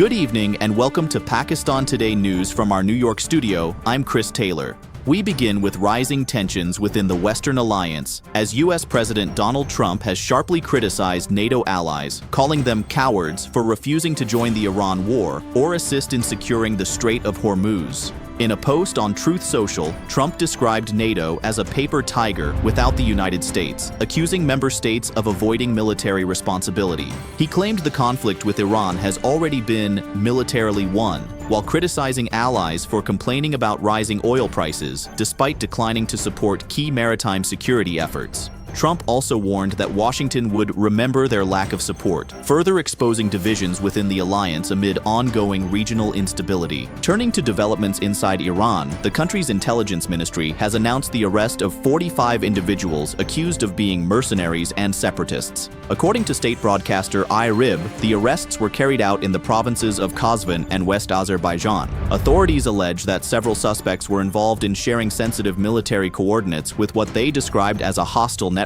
Good evening and welcome to Pakistan Today News from our New York studio. I'm Chris Taylor. We begin with rising tensions within the Western alliance as U.S. President Donald Trump has sharply criticized NATO allies, calling them cowards for refusing to join the Iran war or assist in securing the Strait of Hormuz. In a post on Truth Social, Trump described NATO as a paper tiger without the United States, accusing member states of avoiding military responsibility. He claimed the conflict with Iran has already been militarily won, while criticizing allies for complaining about rising oil prices, despite declining to support key maritime security efforts. Trump also warned that Washington would remember their lack of support, further exposing divisions within the alliance amid ongoing regional instability. Turning to developments inside Iran, the country's intelligence ministry has announced the arrest of 45 individuals accused of being mercenaries and separatists. According to state broadcaster IRIB, the arrests were carried out in the provinces of Qazvin and West Azerbaijan. Authorities allege that several suspects were involved in sharing sensitive military coordinates with what they described as a hostile network.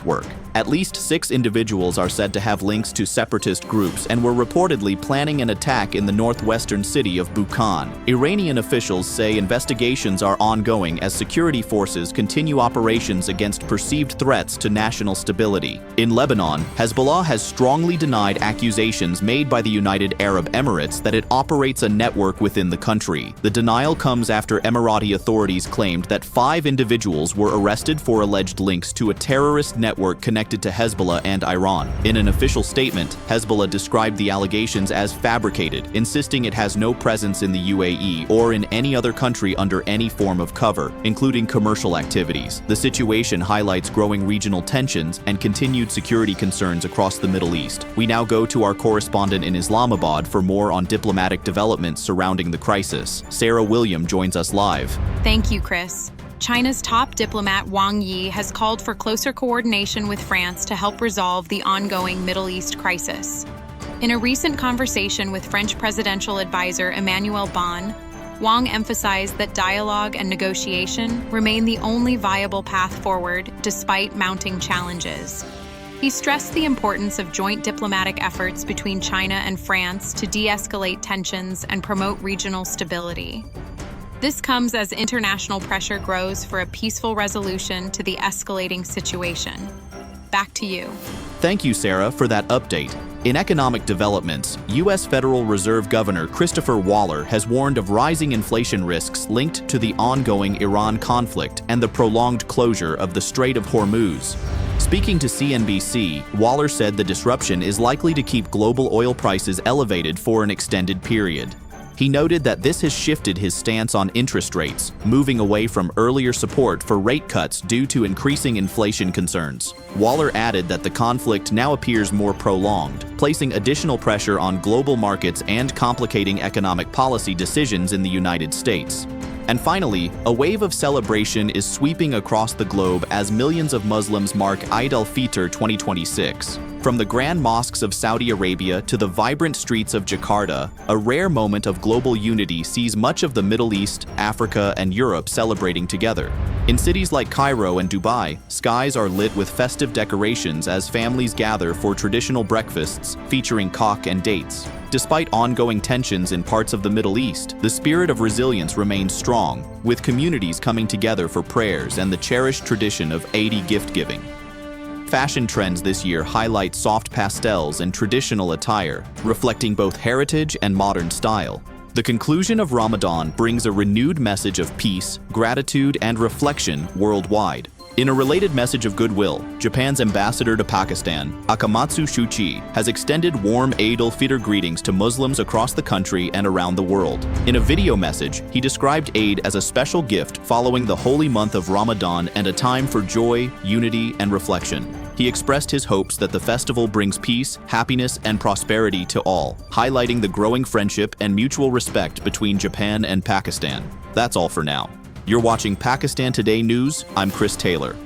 At least 6 individuals are said to have links to separatist groups and were reportedly planning an attack in the northwestern city of Bukhan. Iranian officials say investigations are ongoing as security forces continue operations against perceived threats to national stability. In Lebanon, Hezbollah has strongly denied accusations made by the United Arab Emirates that it operates a network within the country. The denial comes after Emirati authorities claimed that 5 individuals were arrested for alleged links to a terrorist network connected to Hezbollah and Iran. In an official statement, Hezbollah described the allegations as fabricated, insisting it has no presence in the UAE or in any other country under any form of cover, including commercial activities. The situation highlights growing regional tensions and continued security concerns across the Middle East. We now go to our correspondent in Islamabad for more on diplomatic developments surrounding the crisis. Sarah William joins us live. Thank you, Chris. China's top diplomat Wang Yi has called for closer coordination with France to help resolve the ongoing Middle East crisis. In a recent conversation with French presidential advisor Emmanuel Bon, Wang emphasized that dialogue and negotiation remain the only viable path forward despite mounting challenges. He stressed the importance of joint diplomatic efforts between China and France to de-escalate tensions and promote regional stability. This comes as international pressure grows for a peaceful resolution to the escalating situation. Back to you. Thank you, Sarah, for that update. In economic developments, U.S. Federal Reserve Governor Christopher Waller has warned of rising inflation risks linked to the ongoing Iran conflict and the prolonged closure of the Strait of Hormuz. Speaking to CNBC, Waller said the disruption is likely to keep global oil prices elevated for an extended period. He noted that this has shifted his stance on interest rates, moving away from earlier support for rate cuts due to increasing inflation concerns. Waller added that the conflict now appears more prolonged, placing additional pressure on global markets and complicating economic policy decisions in the United States. And finally, a wave of celebration is sweeping across the globe as millions of Muslims mark Eid al-Fitr 2026. From the grand mosques of Saudi Arabia to the vibrant streets of Jakarta, a rare moment of global unity sees much of the Middle East, Africa, and Europe celebrating together. In cities like Cairo and Dubai, skies are lit with festive decorations as families gather for traditional breakfasts featuring cock and dates. Despite ongoing tensions in parts of the Middle East, the spirit of resilience remains strong, with communities coming together for prayers and the cherished tradition of Eid gift-giving. Fashion trends this year highlight soft pastels and traditional attire, reflecting both heritage and modern style. The conclusion of Ramadan brings a renewed message of peace, gratitude, and reflection worldwide. In a related message of goodwill, Japan's ambassador to Pakistan, Akamatsu Shuchi, has extended warm Eid al-Fitr greetings to Muslims across the country and around the world. In a video message, he described Eid as a special gift following the holy month of Ramadan and a time for joy, unity, and reflection. He expressed his hopes that the festival brings peace, happiness, and prosperity to all, highlighting the growing friendship and mutual respect between Japan and Pakistan. That's all for now. You're watching Pakistan Today News. I'm Chris Taylor.